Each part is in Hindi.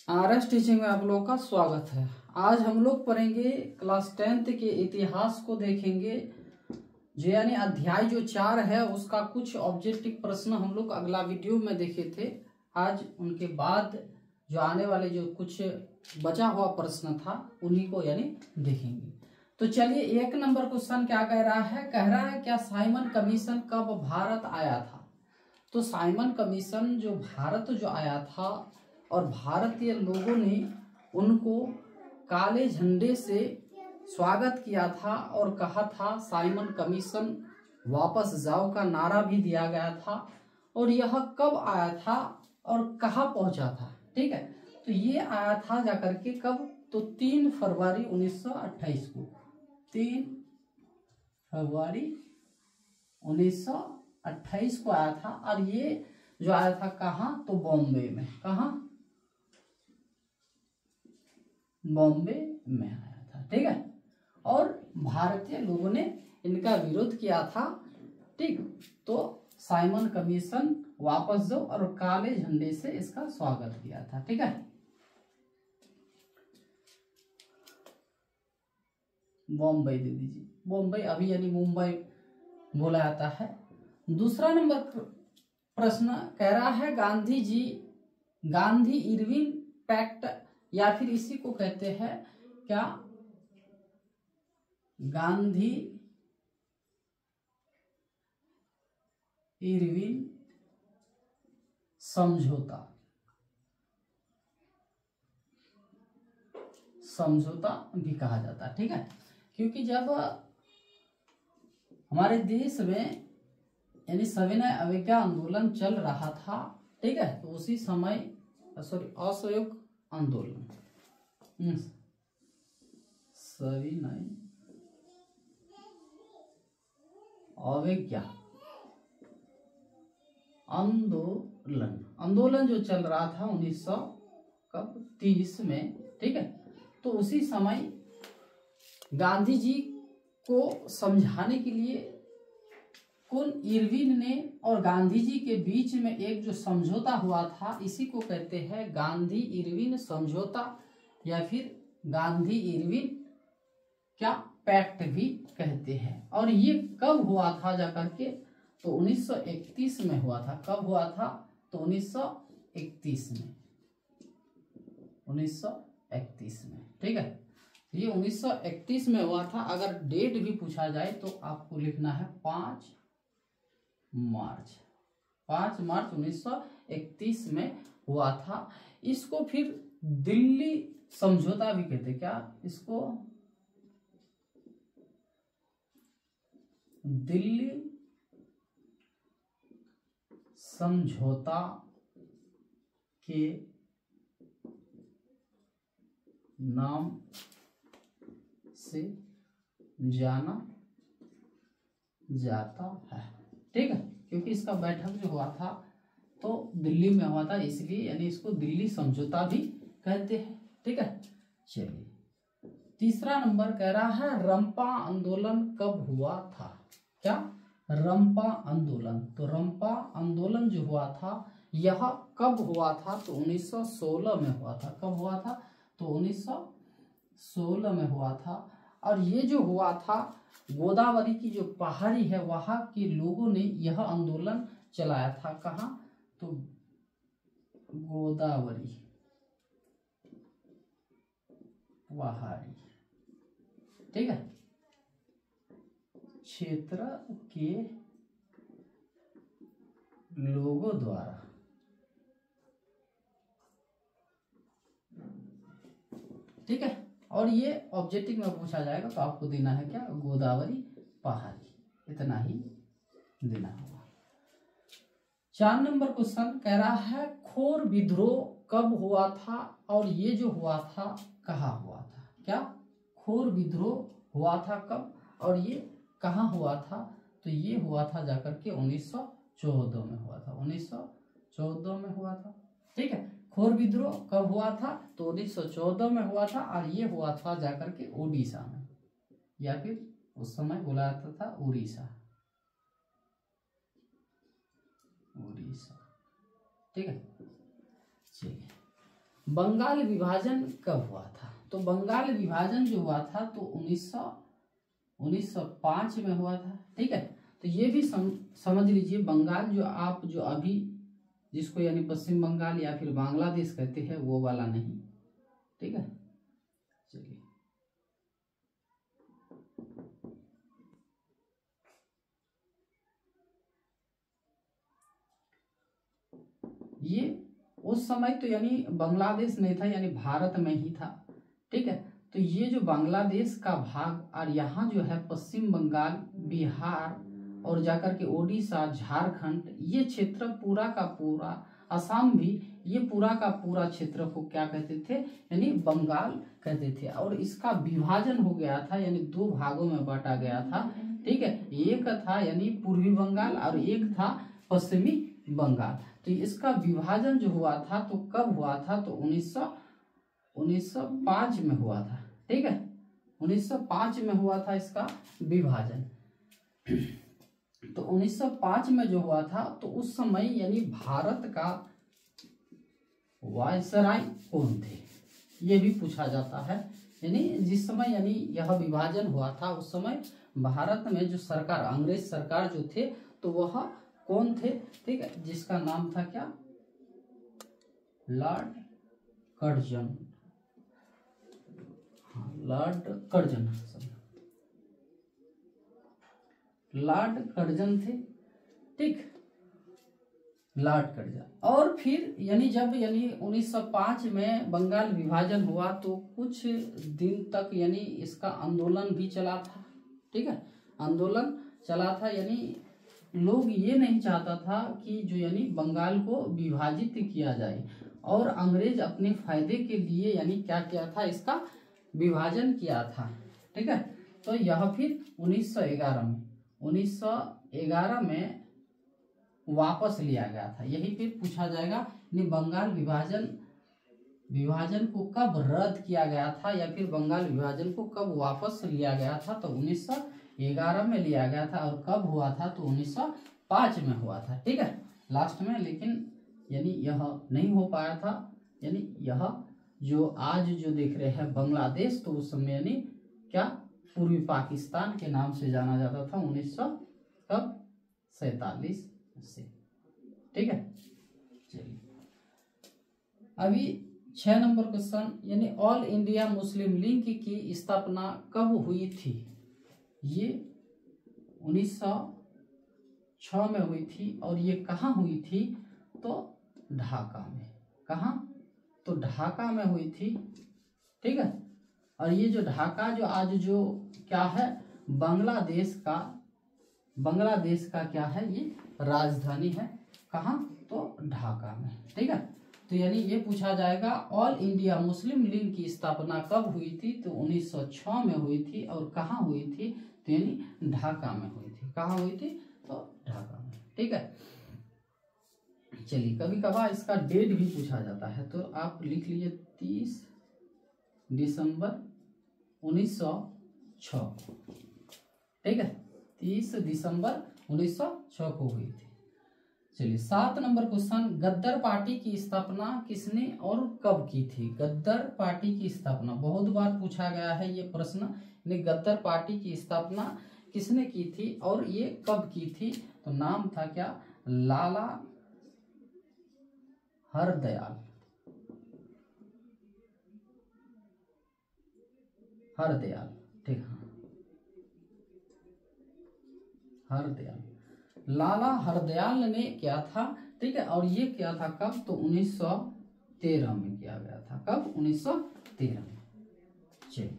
आरएस टीचिंग में आप लोगों का स्वागत है। आज हम लोग पढ़ेंगे क्लास 10th के इतिहास को देखेंगे, जो यानी अध्याय जो 4 है उसका कुछ ऑब्जेक्टिव प्रश्न हम लोग अगला वीडियो में देखे थे। आज उनके बाद जो आने वाले जो कुछ बचा हुआ प्रश्न था उन्हीं को यानी देखेंगे। तो चलिए, 1 नंबर क्वेश्चन क्या कह रहा है? कह रहा है क्या साइमन कमीशन कब भारत आया था? तो साइमन कमीशन जो भारत जो आया था और भारतीय लोगों ने उनको काले झंडे से स्वागत किया था और कहा था साइमन कमीशन वापस जाओ का नारा भी दिया गया था। और यह कब आया था और कहाँ पहुंचा था? ठीक है, तो ये आया था जाकर के कब? तो 3 फरवरी 1928 को। 3 फरवरी 1928 को आया था। और ये जो आया था कहाँ? तो बॉम्बे में। कहाँ? बॉम्बे में आया था। ठीक है, और भारतीय लोगों ने इनका विरोध किया था। ठीक, तो साइमन कमीशन वापस जाओ और काले झंडे से इसका स्वागत किया था। ठीक है, बॉम्बे दे दीजिए। बॉम्बे अभी यानी मुंबई बोला जाता है। दूसरा नंबर प्रश्न कह रहा है गांधी इरविन पैक्ट, या फिर इसी को कहते हैं क्या? गांधी इरविन समझौता भी कहा जाता है। ठीक है, क्योंकि जब हमारे देश में यानी सविनय अवज्ञा आंदोलन चल रहा था, ठीक है, तो उसी समय असहयोग आंदोलन, सविनय अवज्ञा आंदोलन जो चल रहा था 1930 में, ठीक है, तो उसी समय गांधी जी को समझाने के लिए कौन? इरविन ने और गांधी जी के बीच में एक जो समझौता हुआ था, इसी को कहते हैं गांधी इरविन समझौता, या फिर गांधी इरविन क्या पैक्ट भी कहते हैं। और ये कब हुआ था जाकर के? तो 1931 में हुआ था। कब हुआ था? तो 1931 में। 1931 में, ठीक है, ये 1931 में हुआ था। अगर डेट भी पूछा जाए तो आपको लिखना है 5 मार्च। 5 मार्च 1931 में हुआ था। इसको फिर दिल्ली समझौता भी कहते। क्या इसको? दिल्ली समझौता के नाम से जाना जाता है। ठीक है, क्योंकि इसका बैठक जो हुआ था तो दिल्ली में हुआ था, इसलिए यानी इसको दिल्ली समझौता भी कहते हैं। ठीक है, चलिए, तीसरा नंबर कह रहा है रंपा आंदोलन कब हुआ था? क्या? रंपा आंदोलन। तो रंपा आंदोलन जो हुआ था यह कब हुआ था? तो 1916 में हुआ था। कब हुआ था? तो 1916 में हुआ था। और ये जो हुआ था, गोदावरी की जो पहाड़ी है वहां के लोगों ने यह आंदोलन चलाया था। कहाँ? तो गोदावरी पहाड़ी, ठीक है, क्षेत्र के लोगों द्वारा। ठीक है, और ये ऑब्जेक्टिव में पूछा जाएगा तो आपको देना है क्या? गोदावरी पहाड़ी, इतना ही देना होगा। 4 नंबर क्वेश्चन कह रहा है खोर विद्रोह कब हुआ था और ये जो हुआ था कहाँ हुआ था? क्या? खोर विद्रोह हुआ था कब और ये कहाँ हुआ था? तो ये हुआ था जाकर के 1914 में हुआ था। 1914 में हुआ था। ठीक है, खोर विद्रोह कब हुआ था? तो 1914 में हुआ था। और ये हुआ था जाकर के उड़ीसा में, या फिर उस समय बोला जाता था उड़ीसा। ठीक है, चलिए बंगाल विभाजन कब हुआ था? तो बंगाल विभाजन जो हुआ था तो 1905 में हुआ था। ठीक है, तो ये भी समझ लीजिए, बंगाल जो आप जो अभी जिसको यानी पश्चिम बंगाल या फिर बांग्लादेश कहते हैं वो वाला नहीं। ठीक है, चलिए ये उस समय तो यानी बांग्लादेश नहीं था, यानी भारत में ही था। ठीक है, तो ये जो बांग्लादेश का भाग और यहाँ जो है पश्चिम बंगाल, बिहार और जाकर के ओडिशा, झारखंड, ये क्षेत्र पूरा का पूरा, असम भी, ये पूरा का पूरा क्षेत्र को क्या कहते थे? यानी बंगाल कहते थे। और इसका विभाजन हो गया था, यानी दो भागों में बांटा गया था। ठीक है, एक था यानी पूर्वी बंगाल और एक था पश्चिमी बंगाल। तो इसका विभाजन जो हुआ था तो कब हुआ था? तो 1905 में हुआ था। ठीक है, 1905 में हुआ था इसका विभाजन। तो 1905 में जो हुआ था तो उस समय यानी भारत का वायसराय कौन थे, ये भी पूछा जाता है। यानी जिस समय यानी यह विभाजन हुआ था उस समय भारत में जो सरकार, अंग्रेज सरकार जो थे तो वह कौन थे? ठीक है, जिसका नाम था क्या? Lord Curzon. हाँ, लॉर्ड कर्जन, लॉर्ड कर्जन थे। ठीक, लॉर्ड कर्जन। और फिर यानी जब यानी 1905 में बंगाल विभाजन हुआ तो कुछ दिन तक यानी इसका आंदोलन भी चला था। ठीक है, आंदोलन चला था, यानी लोग ये नहीं चाहता था कि जो यानी बंगाल को विभाजित किया जाए, और अंग्रेज अपने फायदे के लिए यानी क्या किया था? इसका विभाजन किया था। ठीक है, तो यह फिर 1911 में वापस लिया गया था। यही फिर पूछा जाएगा यानी बंगाल विभाजन को कब रद्द किया गया था या फिर बंगाल विभाजन को कब वापस लिया गया था? तो 1911 में लिया गया था। और कब हुआ था? तो 1905 में हुआ था। ठीक है, लास्ट में, लेकिन यानी यह नहीं हो पाया था। यानी यह जो आज जो देख रहे हैं बांग्लादेश, तो उस समय यानी क्या पूर्वी पाकिस्तान के नाम से जाना जाता था 1947 से। ठीक है, चलिए अभी 6 नंबर क्वेश्चन, यानी ऑल इंडिया मुस्लिम लीग की स्थापना कब हुई थी? ये 1906 में हुई थी। और ये कहाँ हुई थी? तो ढाका में। कहाँ? तो ढाका में हुई थी। ठीक है, और ये जो ढाका जो आज जो क्या है, बांग्लादेश का क्या है? ये राजधानी है। कहाँ? तो ढाका में। ठीक है, तो यानी ये पूछा जाएगा ऑल इंडिया मुस्लिम लीग की स्थापना कब हुई थी? तो 1906 में हुई थी। और कहाँ हुई थी? तो यानी ढाका में हुई थी। कहाँ हुई थी? तो ढाका में। ठीक है, चलिए कभी कभार इसका डेट भी पूछा जाता है, तो आप लिख लीजिए 30 दिसंबर 1906। ठीक है, 30 दिसंबर 1906 को हुई थी। चलिए 7 नंबर क्वेश्चन, गद्दर पार्टी की स्थापना किसने और कब की थी? गद्दर पार्टी की स्थापना बहुत बार पूछा गया है ये प्रश्न। गद्दर पार्टी की स्थापना किसने की थी और ये कब की थी? तो नाम था क्या? लाला हरदयाल। ठीक है, हरदयाल, लाला हरदयाल ने किया था। ठीक है, और ये किया था कब? तो 1913 में किया गया था। कब? 1913 में। चलिए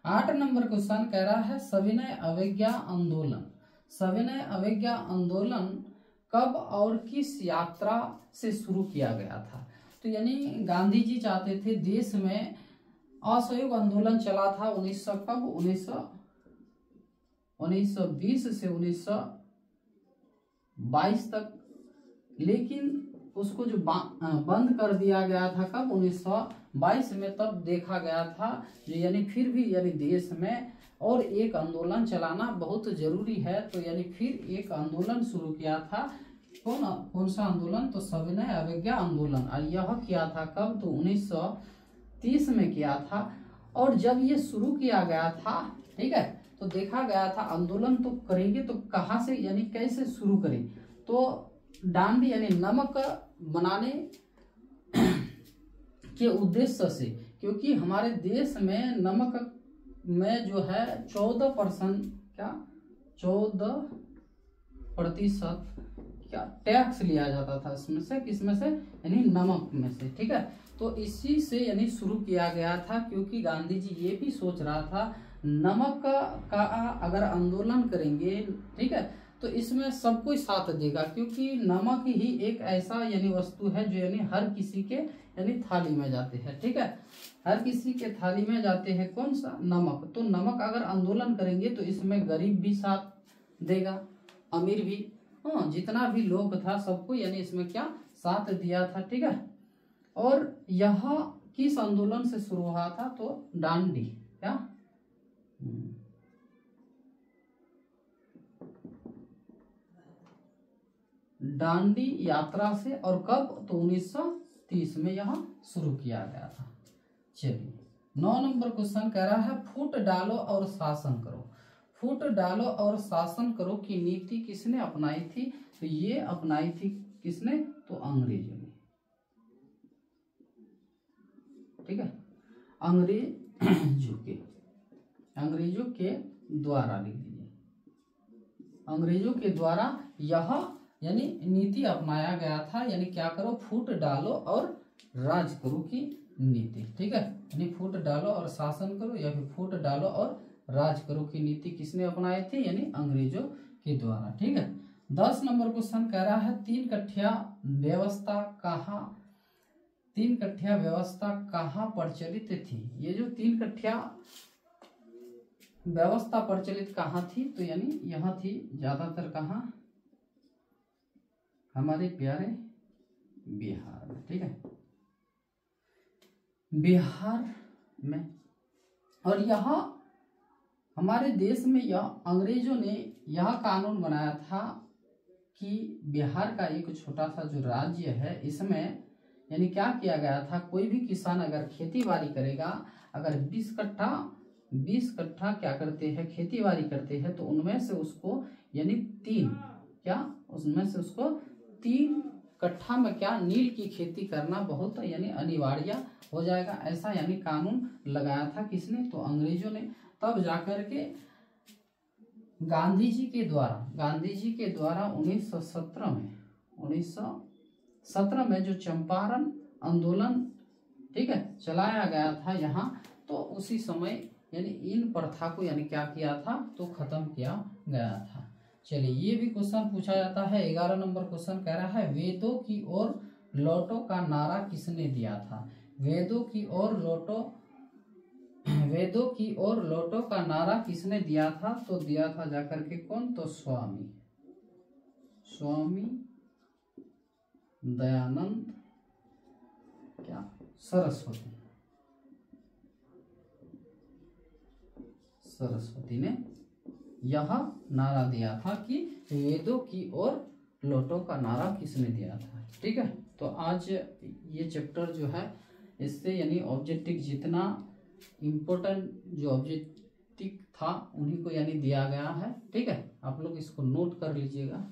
8 नंबर क्वेश्चन कह रहा है सविनय अवज्ञा आंदोलन। सविनय अवज्ञा आंदोलन कब और किस यात्रा से शुरू किया गया था? तो यानी गांधी जी चाहते थे देश में असहयोग आंदोलन चला था 1920 से 1922 तक, लेकिन उसको जो बंद कर दिया गया था कब? 1922 में। तब देखा गया था यानी फिर भी यानी देश में और एक आंदोलन चलाना बहुत जरूरी है, तो यानी फिर एक आंदोलन शुरू किया था कौन सा आंदोलन? तो सविनय अवज्ञा आंदोलन। और यह किया था कब? तो 1930 में किया था। और जब ये शुरू किया गया था, ठीक है, तो देखा गया था आंदोलन तो करेंगे तो कहाँ से, यानी कैसे शुरू करें? तो डांडी यानी नमक बनाने के उद्देश्य से, क्योंकि हमारे देश में नमक में जो है 14% क्या 14% क्या टैक्स लिया जाता था इसमें से, किसमें से? यानी नमक में से, ठीक है। तो इसी से यानी शुरू किया गया था, क्योंकि गांधी जी ये भी सोच रहा था नमक का अगर आंदोलन करेंगे, ठीक है, तो इसमें सब कोई साथ देगा, क्योंकि नमक ही एक ऐसा यानी वस्तु है जो यानी हर किसी के यानी थाली में जाते हैं, ठीक है, हर किसी के थाली में जाते हैं कौन सा? नमक। तो नमक अगर आंदोलन करेंगे तो इसमें गरीब भी साथ देगा, अमीर भी, हाँ, जितना भी लोग था सबको यानी इसमें क्या साथ दिया था, ठीक है। और यह किस आंदोलन से शुरू हुआ था? तो डांडी, क्या डांडी यात्रा से। और कब? तो 1930 में यह शुरू किया गया था। चलिए 9 नंबर क्वेश्चन कह रहा है फूट डालो और शासन करो। फूट डालो और शासन करो की नीति किसने अपनाई थी? तो ये अपनाई थी किसने? तो अंग्रेजों ने, ठीक है, अंग्रेजों के द्वारा, लिख लीजिए, अंग्रेजों के द्वारा यह यानी नीति अपनाया गया था। यानी क्या करो? फूट डालो और राज करो की नीति, ठीक है, यानी फूट डालो और शासन करो या फिर फूट डालो और राज करो की नीति किसने अपनाई थी? यानी अंग्रेजों के द्वारा, ठीक है। 10 नंबर क्वेश्चन कह रहा है 3 कट्ठिया व्यवस्था कहाँ प्रचलित थी? ये जो 3 कट्ठिया व्यवस्था प्रचलित कहाँ थी? तो यानी यहाँ थी ज्यादातर, कहाँ? हमारे प्यारे बिहार में, ठीक है, बिहार में। और यहाँ हमारे देश में यह अंग्रेजों ने यह कानून बनाया था कि बिहार का एक छोटा सा जो राज्य है इसमें यानी क्या किया गया था, कोई भी किसान अगर खेती बाड़ी करेगा, अगर 20 कट्ठा क्या करते हैं, खेती बाड़ी करते हैं, तो उनमें से उसको यानी 3 कट्ठा में क्या नील की खेती करना बहुत यानी अनिवार्य हो जाएगा। ऐसा यानी कानून लगाया था किसने? तो अंग्रेजों ने। तब जाकर के गांधी जी के द्वारा 1917 में जो चंपारण आंदोलन, ठीक है, चलाया गया था यहाँ, तो उसी समय यानी इन प्रथा को यानी क्या किया था? तो खत्म किया गया था। चलिए ये भी क्वेश्चन पूछा जाता है। 11 नंबर क्वेश्चन कह रहा है वेदों की ओर लौटो का नारा किसने दिया था? वेदों की ओर लौटो का नारा किसने दिया था? तो दिया था जाकर के कौन? तो स्वामी दयानंद क्या सरस्वती ने यह नारा दिया था कि वेदों की ओर लौटो का नारा किसने दिया था, ठीक है। तो आज ये चैप्टर जो है इससे यानी ऑब्जेक्टिव जितना इम्पोर्टेंट जो ऑब्जेक्टिव था उन्हीं को यानी दिया गया है, ठीक है। आप लोग इसको नोट कर लीजिएगा।